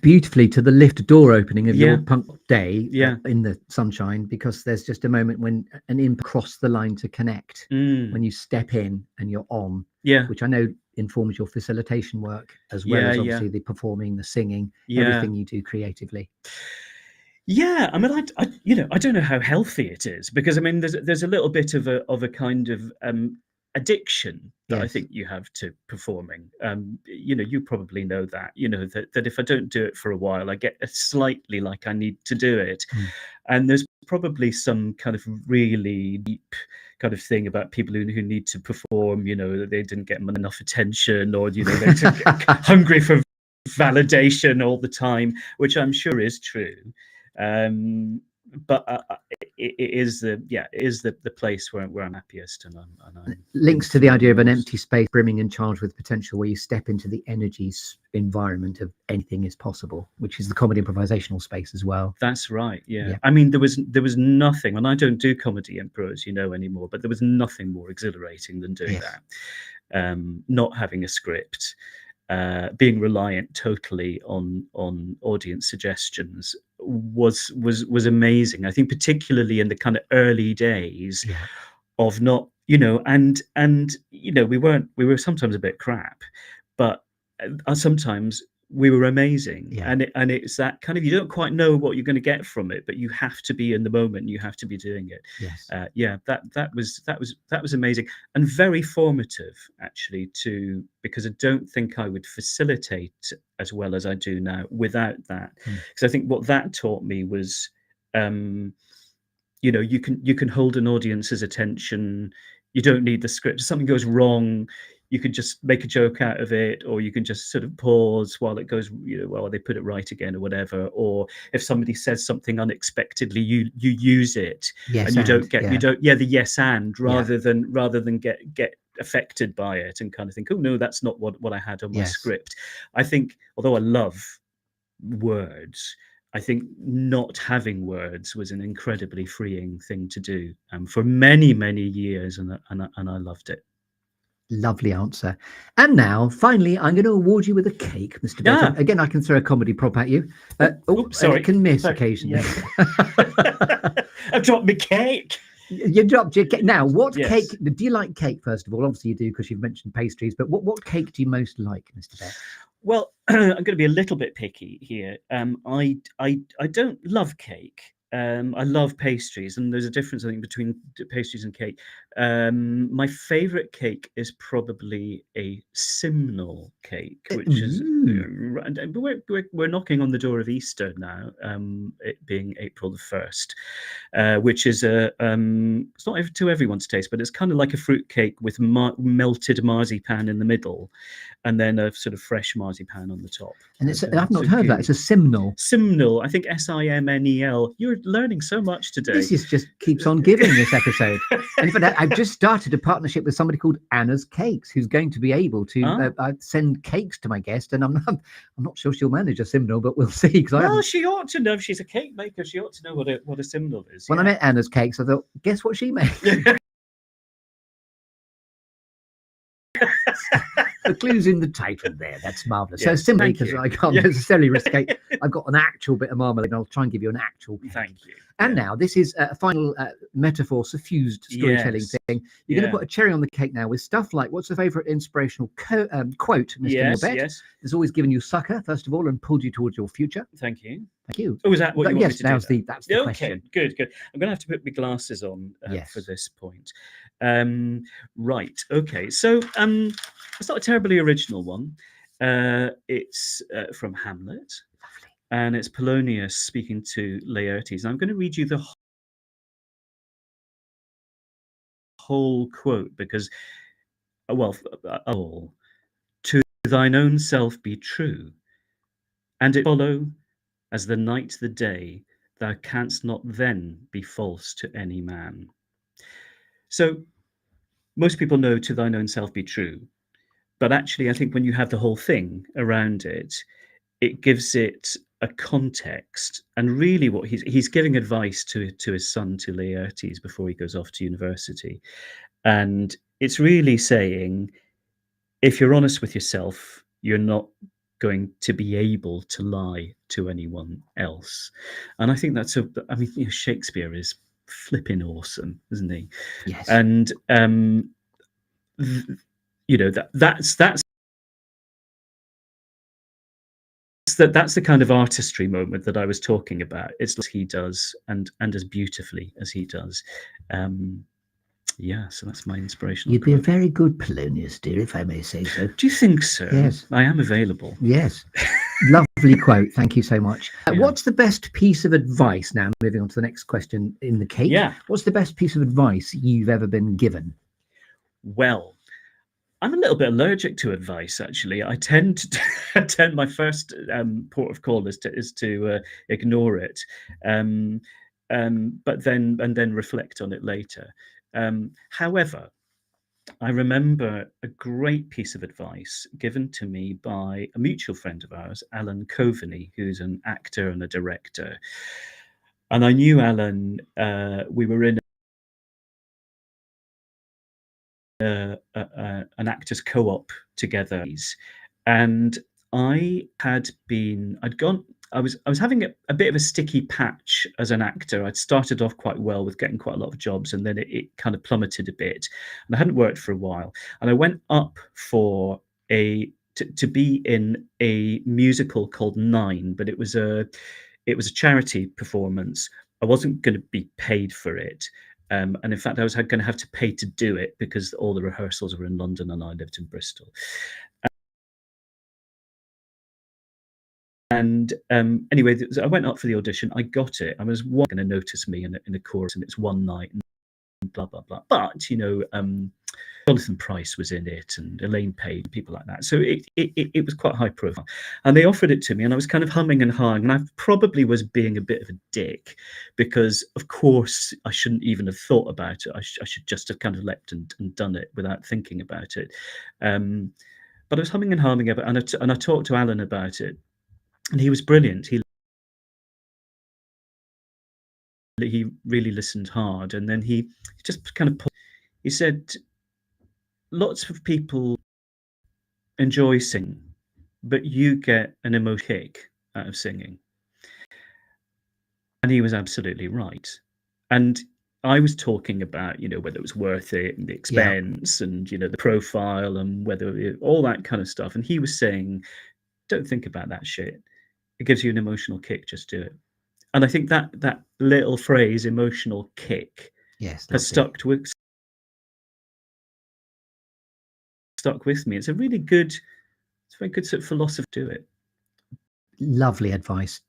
[SPEAKER 1] beautifully to the lift door opening of your punk day in the sunshine, because there's just a moment when an imp cross the line to connect, when you step in and you're on, which I know informs your facilitation work as well as obviously the performing, the singing, everything you do creatively.
[SPEAKER 2] Yeah, I mean, I don't know how healthy it is, because I mean, there's a little bit of a kind of addiction that I think you have to performing. You probably know that. That if I don't do it for a while, I get slightly like I need to do it, and there's probably some kind of really deep kind of thing about people who need to perform. That they didn't get enough attention, or they're hungry for validation all the time, which I'm sure is true. But it is the place where I'm happiest, and I'm
[SPEAKER 1] links to the idea of an empty space brimming and charged with potential, where you step into the energy environment of anything is possible, which is the comedy improvisational space as well.
[SPEAKER 2] That's right. Yeah. I mean, there was nothing, and I don't do comedy improv, anymore, but there was nothing more exhilarating than doing that. not having a script, being reliant totally on audience suggestions was amazing. I think particularly in the kind of early days of not, and we were sometimes a bit crap, but sometimes we were amazing. And it's that kind of, you don't quite know what you're going to get from it, but you have to be in the moment, you have to be doing it. That was amazing and very formative, actually, because I don't think I would facilitate as well as I do now without that. Because I think what that taught me was, you can hold an audience's attention. You don't need the script. If something goes wrong, you can just make a joke out of it, or you can just sort of pause while it goes, while they put it right again or whatever. Or if somebody says something unexpectedly, you use it, and you don't get the yes and rather than get affected by it and kind of think, oh no, that's not what I had on my script. I think, although I love words, I think not having words was an incredibly freeing thing to do for many, many years, and I loved it.
[SPEAKER 1] Lovely answer. And now, finally, I'm going to award you with a cake, Mr. Bett. Again, I can throw a comedy prop at you. Sorry, it can miss occasionally.
[SPEAKER 2] I've dropped my cake.
[SPEAKER 1] You dropped your cake. Now, what cake? Do you like cake, first of all? Obviously, you do, because you've mentioned pastries. But what cake do you most like, Mr. Bett?
[SPEAKER 2] Well, I'm going to be a little bit picky here. I don't love cake. I love pastries, and there's a difference, I think, between pastries and cake. My favorite cake is probably a simnel cake, which is we're knocking on the door of Easter now, it being April the 1st, which is it's not to everyone's taste, but it's kind of like a fruit cake with melted marzipan in the middle, and then a sort of fresh marzipan on the top.
[SPEAKER 1] And it's I've not heard that. It's a simnel.
[SPEAKER 2] Simnel, I think SIMNEL. You're learning so much today.
[SPEAKER 1] This is just keeps on giving, this episode. And in fact, I've just started a partnership with somebody called Anna's Cakes, who's going to be able to send cakes to my guest. And I'm not sure she'll manage a simnel, but we'll see.
[SPEAKER 2] Well, she ought to know. If she's a cake maker, she ought to know what a simnel is.
[SPEAKER 1] When I met Anna's Cakes, I thought, guess what she makes? The clue's in the title there. That's marvellous. So simply, because I can't necessarily risk it, I've got an actual bit of marmalade, and I'll try and give you an actual cake.
[SPEAKER 2] Thank you.
[SPEAKER 1] And now, this is a final metaphor, suffused storytelling thing. You're going to put a cherry on the cake now with stuff like, what's the favourite inspirational quote, Mr. Neil Bett? Has always given you succour, first of all, and pulled you towards your future.
[SPEAKER 2] Thank you.
[SPEAKER 1] Thank you.
[SPEAKER 2] Oh, is that what you want me to do?
[SPEAKER 1] That's the question.
[SPEAKER 2] Good. I'm going to have to put my glasses on for this point. Right. Okay. So it's not a terribly original one. It's from Hamlet. And it's Polonius speaking to Laertes. And I'm going to read you the whole quote because, to thine own self be true, and it follow as the night the day, thou canst not then be false to any man. So most people know to thine own self be true, but actually I think when you have the whole thing around it, it gives it a context. And really what he's giving advice to his son, to Laertes, before he goes off to university. And it's really saying, if you're honest with yourself, you're not going to be able to lie to anyone else. And I think that's Shakespeare is flipping awesome, isn't he?
[SPEAKER 1] Yes.
[SPEAKER 2] And that's the kind of artistry moment that I was talking about. It's as he does, and as beautifully as he does. So that's my inspirational
[SPEAKER 1] You'd be a very good Polonius, dear, if I may say so.
[SPEAKER 2] Do you think so?
[SPEAKER 1] Yes.
[SPEAKER 2] I am available.
[SPEAKER 1] Yes. Lovely quote. Thank you so much. What's the best piece of advice, now moving on to the next question in the cake? What's the best piece of advice you've ever been given?
[SPEAKER 2] Well, I'm a little bit allergic to advice, actually. I tend my first port of call is to ignore it, but then reflect on it later. However, I remember a great piece of advice given to me by a mutual friend of ours, Alan Coveney, who's an actor and a director. And I knew Alan, we were in an actors co-op together, and I was having a bit of a sticky patch as an actor. I'd started off quite well with getting quite a lot of jobs, and then it kind of plummeted a bit, and I hadn't worked for a while. And I went up for to be in a musical called Nine, but it was a charity performance. I wasn't going to be paid for it. And in fact, I was going to have to pay to do it because all the rehearsals were in London and I lived in Bristol. And anyway, I went up for the audition. I got it. I was going to notice me in a chorus, and it's one night and blah blah blah. But Jonathan Pryce was in it, and Elaine Page, people like that. So it was quite high profile, and they offered it to me, and I was kind of humming and hawing, and I probably was being a bit of a dick, because of course I shouldn't even have thought about it. I should just have kind of leapt and done it without thinking about it. But I was humming and hawing about it, and I talked to Alan about it, and he was brilliant. He really listened hard, and then he just kind of he said, lots of people enjoy singing, but you get an emotional kick out of singing. And he was absolutely right. And I was talking about, whether it was worth it, and the expense, and the profile, and whether all that kind of stuff. And he was saying, don't think about that shit. It gives you an emotional kick, just do it. And I think that little phrase, emotional kick, has stuck with me. It's a very good sort of philosophy to do it.
[SPEAKER 1] Lovely advice.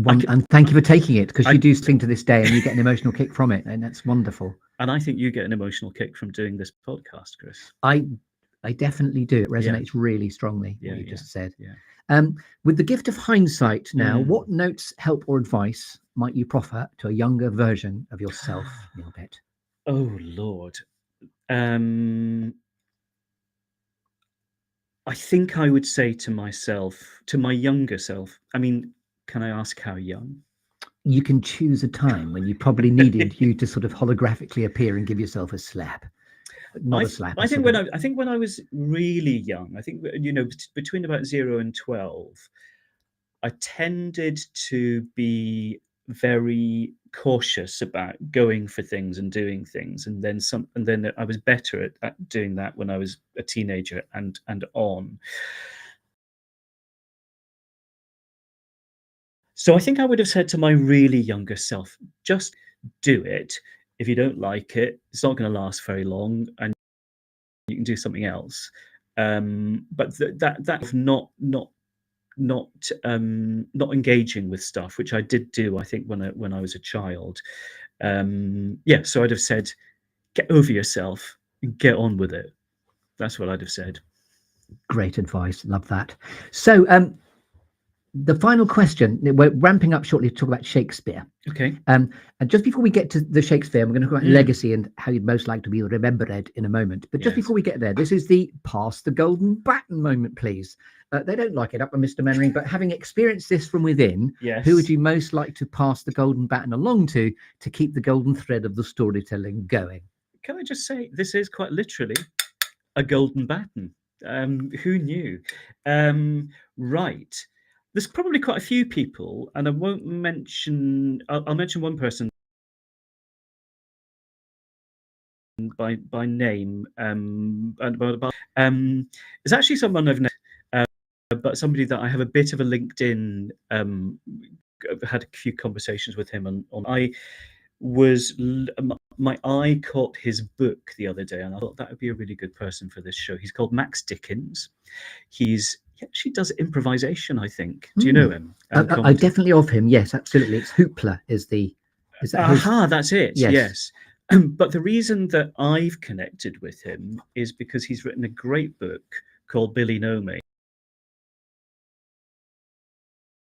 [SPEAKER 1] And thank you for taking it, because you do sing to this day and you get an emotional kick from it, and that's wonderful.
[SPEAKER 2] And I think you get an emotional kick from doing this podcast, Chris.
[SPEAKER 1] I definitely do. It resonates really strongly, what you just said. With the gift of hindsight now, what notes, help or advice might you proffer to a younger version of yourself, Neil Bett?
[SPEAKER 2] Oh, Lord. I think I would say to myself, to my younger self, I mean, can I ask how young?
[SPEAKER 1] You can choose a time when you probably needed you to sort of holographically appear and give yourself a slap. Not a slap.
[SPEAKER 2] I think when I was really young, I think, between about 0 and 12, I tended to be very cautious about going for things and doing things, and then I was better at doing that when I was a teenager and on. So I think I would have said to my really younger self, just do it. If you don't like it, it's not going to last very long, and you can do something else. But that of not engaging with stuff, which I did do, I think, when I was a child. So I'd have said, get over yourself and get on with it. That's what I'd have said.
[SPEAKER 1] Great advice. Love that. So the final question, we're ramping up shortly to talk about Shakespeare.
[SPEAKER 2] Okay.
[SPEAKER 1] And just before we get to the Shakespeare, we're going to talk about legacy and how you'd most like to be remembered in a moment. But just before we get there, this is the pass the golden baton moment, please. They don't like it up by Mr. Mannering, but having experienced this from within, who would you most like to pass the golden baton along to keep the golden thread of the storytelling going?
[SPEAKER 2] Can I just say, this is quite literally a golden baton. Who knew? Right. There's probably quite a few people, and I won't mention. I'll mention one person by name. It's actually someone I've known, but somebody that I have a bit of a LinkedIn. I've had a few conversations with him on. My eye caught his book the other day, and I thought that would be a really good person for this show. He's called Max Dickens. He actually does improvisation, I think. Do you know him?
[SPEAKER 1] I definitely of him. Yes, absolutely. It's Hoopla is that
[SPEAKER 2] that's it. Yes. But the reason that I've connected with him is because he's written a great book called Billy No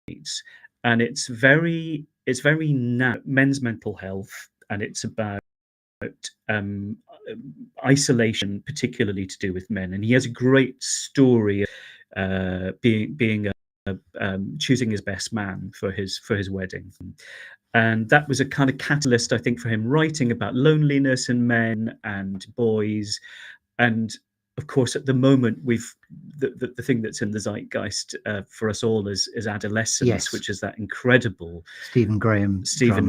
[SPEAKER 2] Mates, and it's very now men's mental health, and it's about isolation, particularly to do with men. And he has a great story, being choosing his best man for his wedding. And that was a kind of catalyst, I think, for him writing about loneliness in men and boys. And of course, at the moment, the thing that's in the zeitgeist for us all is adolescence,
[SPEAKER 1] Yes.
[SPEAKER 2] which is that incredible
[SPEAKER 1] Stephen Graham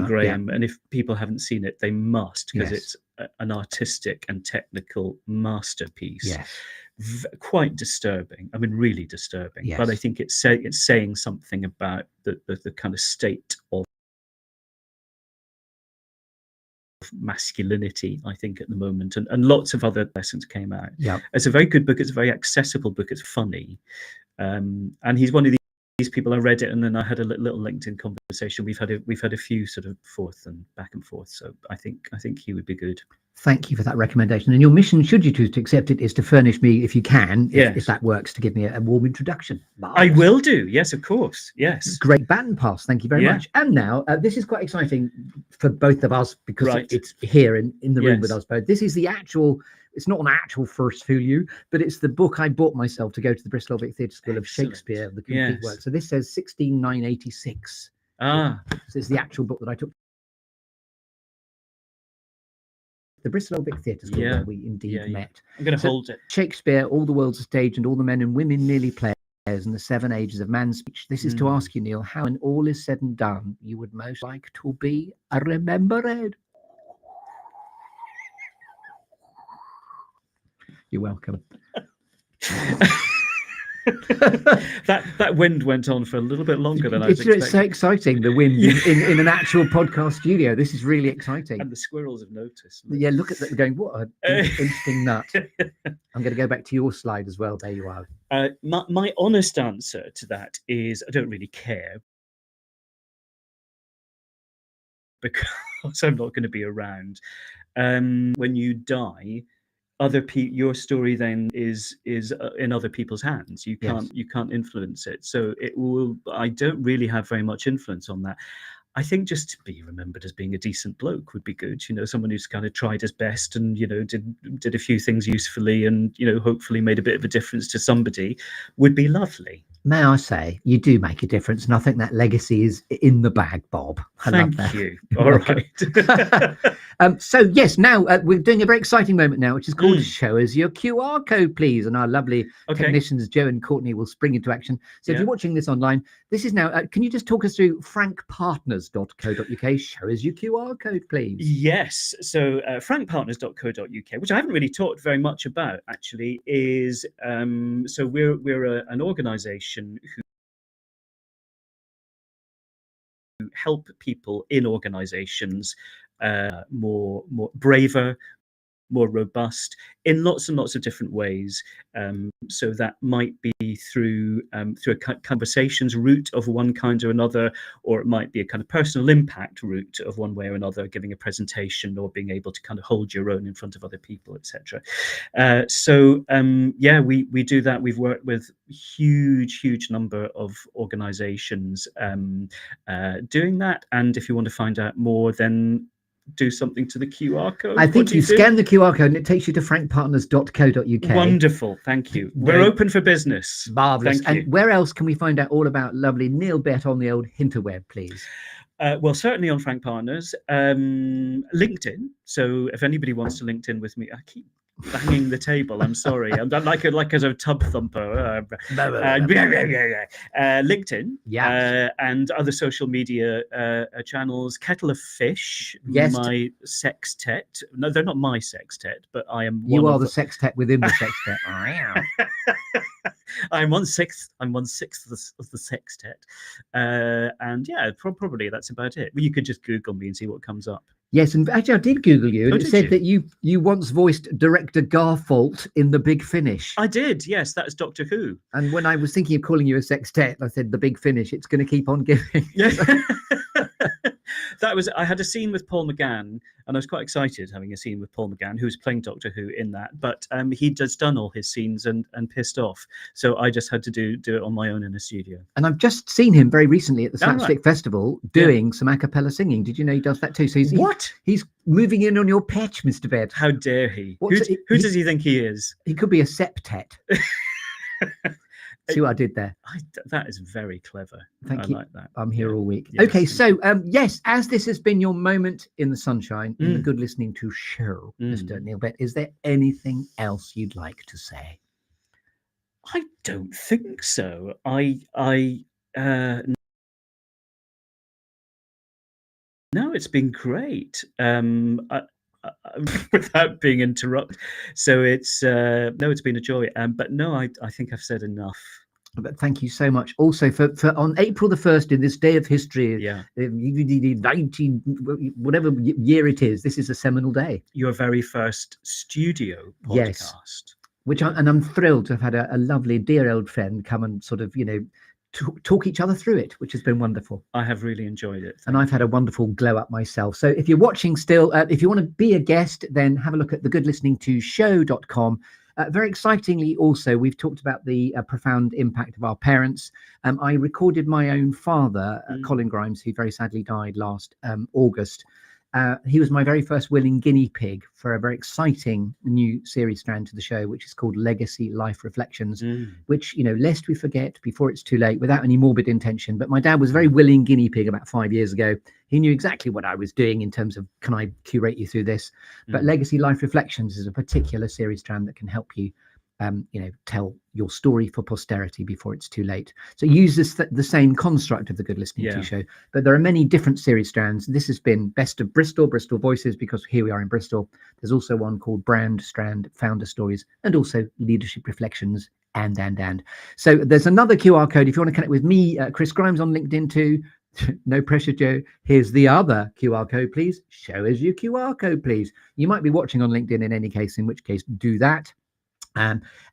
[SPEAKER 1] drama.
[SPEAKER 2] And if people haven't seen it, they must, because
[SPEAKER 1] Yes.
[SPEAKER 2] it's an artistic and technical masterpiece.
[SPEAKER 1] Yes.
[SPEAKER 2] Quite disturbing. I mean, really disturbing.
[SPEAKER 1] Yes.
[SPEAKER 2] But I think it's saying something about the kind of state of masculinity, I think, at the moment, and lots of other lessons came out.
[SPEAKER 1] Yeah,
[SPEAKER 2] it's a very good book. It's a very accessible book. It's funny, and he's one of these people. I read it, and then I had a little LinkedIn conversation. We've had a few sort of forth and back and forth. So I think he would be good.
[SPEAKER 1] Thank you for that recommendation. And your mission, should you choose to accept it, is to furnish me, if you can, if that works, to give me a warm introduction.
[SPEAKER 2] I will do. Yes, of course. Yes.
[SPEAKER 1] Great baton pass. Thank you very much. And now, this is quite exciting for both of us, because it's here in the room with us both. This is the actual, it's not an actual first for you, but it's the book I bought myself to go to the Bristol Theatre School of Shakespeare, the complete work. So this says 16986. So it's the actual book that I took. The Bristol Theatre School, where we indeed met.
[SPEAKER 2] I'm going to hold it.
[SPEAKER 1] Shakespeare, all the world's a stage, and all the men and women merely players, and the 7 ages of man's speech. This is to ask you, Neil, how, when all is said and done, you would most like to be remembered. You're welcome.
[SPEAKER 2] that wind went on for a little bit longer than I was expecting.
[SPEAKER 1] It's so exciting, the wind in an actual podcast studio. This is really exciting.
[SPEAKER 2] And the squirrels have noticed.
[SPEAKER 1] Yeah, look at that, going, what an interesting nut. I'm going to go back to your slide as well. There you are.
[SPEAKER 2] My honest answer to that is I don't really care, because I'm not going to be around. When you die, your story then is in other people's hands. You can't influence it. So I don't really have very much influence on that. I think just to be remembered as being a decent bloke would be good. Someone who's kind of tried his best and, did a few things usefully and, hopefully made a bit of a difference to somebody would be lovely.
[SPEAKER 1] May I say, you do make a difference, and I think that legacy is in the bag, Bob.
[SPEAKER 2] Thank you. All right.
[SPEAKER 1] So yes, now we're doing a very exciting moment now, which is called Show Us Your QR Code, Please. And our lovely technicians, Joe and Courtney, will spring into action. So if you're watching this online, this is now, can you just talk us through frankpartners.co.uk? Show us your QR code, please.
[SPEAKER 2] Yes. So frankpartners.co.uk, which I haven't really talked very much about, actually, is so we're an organisation who help people in organisations more braver, more robust in lots and lots of different ways. So that might be through a conversations route of one kind or another, or it might be a kind of personal impact route of one way or another, giving a presentation or being able to kind of hold your own in front of other people, etc. We do that. We've worked with huge number of organizations doing that. And if you want to find out more, then do something to the QR code.
[SPEAKER 1] I think you scan the QR code and it takes you to frankpartners.co.uk.
[SPEAKER 2] Wonderful. Thank you. We're open for business.
[SPEAKER 1] Marvellous. And where else can we find out all about lovely Neil Bett on the old interweb, please?
[SPEAKER 2] Well, certainly on Frank Partners, LinkedIn. So if anybody wants to LinkedIn with me, I keep banging the table. I'm sorry. I'm like a tub thumper. LinkedIn, and other social media channels. Kettle of Fish, my sextet. No, they're not my sextet, but I am.
[SPEAKER 1] You are the sextet within the sextet.
[SPEAKER 2] I'm 1/6. I'm 1/6 of the sextet, and probably that's about it. You could just Google me and see what comes up.
[SPEAKER 1] Yes, and actually I did Google you, and it said that you once voiced Director Garfault in The Big Finish.
[SPEAKER 2] I did, yes, that's Doctor Who.
[SPEAKER 1] And when I was thinking of calling you a sextet, I said The Big Finish, it's going to keep on giving.
[SPEAKER 2] Yeah. I had a scene with Paul McGann, and I was quite excited having a scene with Paul McGann, who was playing Doctor Who in that, but he'd just done all his scenes and pissed off. So I just had to do it on my own in a studio. And
[SPEAKER 1] I've just seen him very recently at the Sextet Festival doing some a cappella singing. Did you know he does that too? So he's moving in on your patch, Mr. Bett.
[SPEAKER 2] How dare he? Who does he think he is?
[SPEAKER 1] He could be a septet. See what I did there?
[SPEAKER 2] That is very clever.
[SPEAKER 1] Thank
[SPEAKER 2] I
[SPEAKER 1] you.
[SPEAKER 2] like that.
[SPEAKER 1] I'm here
[SPEAKER 2] Yeah.
[SPEAKER 1] all week.
[SPEAKER 2] Yes,
[SPEAKER 1] Okay,
[SPEAKER 2] thank
[SPEAKER 1] so yes, as this has been your moment in the sunshine, in the
[SPEAKER 2] Mm.
[SPEAKER 1] good listening to show, Mr.
[SPEAKER 2] Mm.
[SPEAKER 1] Neil Bett, is there anything else you'd like to say?
[SPEAKER 2] I don't think so. No, it's been great. Without being interrupted. So it's no, it's been a joy. But no, I think I've said enough.
[SPEAKER 1] But thank you so much. Also, for on April the 1st, in this day of history,
[SPEAKER 2] Yeah,
[SPEAKER 1] 19 whatever year it is, this is a seminal day.
[SPEAKER 2] your very first studio
[SPEAKER 1] Yes.
[SPEAKER 2] podcast.
[SPEAKER 1] And I'm thrilled to have had a lovely, dear old friend come and sort of, talk each other through it, which has been wonderful.
[SPEAKER 2] I have really enjoyed it.
[SPEAKER 1] And I've had a wonderful glow up myself. So if you're watching still, if you want to be a guest, then have a look at thegoodlisteningtoshow.com. Very excitingly, also, we've talked about the profound impact of our parents. I recorded my own father, Colin Grimes, who very sadly died last August. He was my very first willing guinea pig for a very exciting new series strand to the show, which is called Legacy Life Reflections, which, lest we forget before it's too late, without any morbid intention. But my dad was a very willing guinea pig about 5 years ago. He knew exactly what I was doing in terms of, can I curate you through this? But Legacy Life Reflections is a particular series strand that can help you, tell your story for posterity before it's too late. So use the same construct of the Good Listening to Show, but there are many different series strands. This has been Best of Bristol Voices, because here we are in Bristol. There's also one called Brand Strand, Founder Stories, and also Leadership Reflections, and. So there's another QR code if you want to connect with me, Chris Grimes, on LinkedIn too. No pressure, Joe. Here's the other QR code, please. Show us your QR code, please. You might be watching on LinkedIn in any case, in which case do that.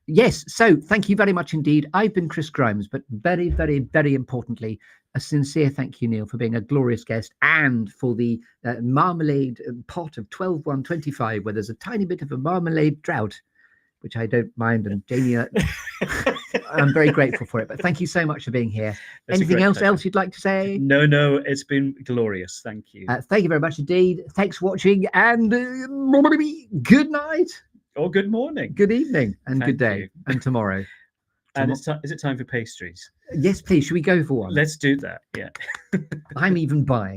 [SPEAKER 1] Yes, so thank you very much indeed. I've been Chris Grimes, but very, very, very importantly, a sincere thank you, Neil, for being a glorious guest, and for the marmalade pot of 12/1/25, where there's a tiny bit of a marmalade drought, which I don't mind. And Jamie, I'm very grateful for it. But thank you so much for being here. Anything else you'd like to say?
[SPEAKER 2] No, it's been glorious. Thank you.
[SPEAKER 1] Thank you very much indeed. Thanks for watching, and good night.
[SPEAKER 2] Or good morning.
[SPEAKER 1] Good evening, and good day,
[SPEAKER 2] you.
[SPEAKER 1] and tomorrow.
[SPEAKER 2] And is it time for pastries?
[SPEAKER 1] Yes, please. Should we go for one?
[SPEAKER 2] Let's do that. Yeah.
[SPEAKER 1] I'm even buying.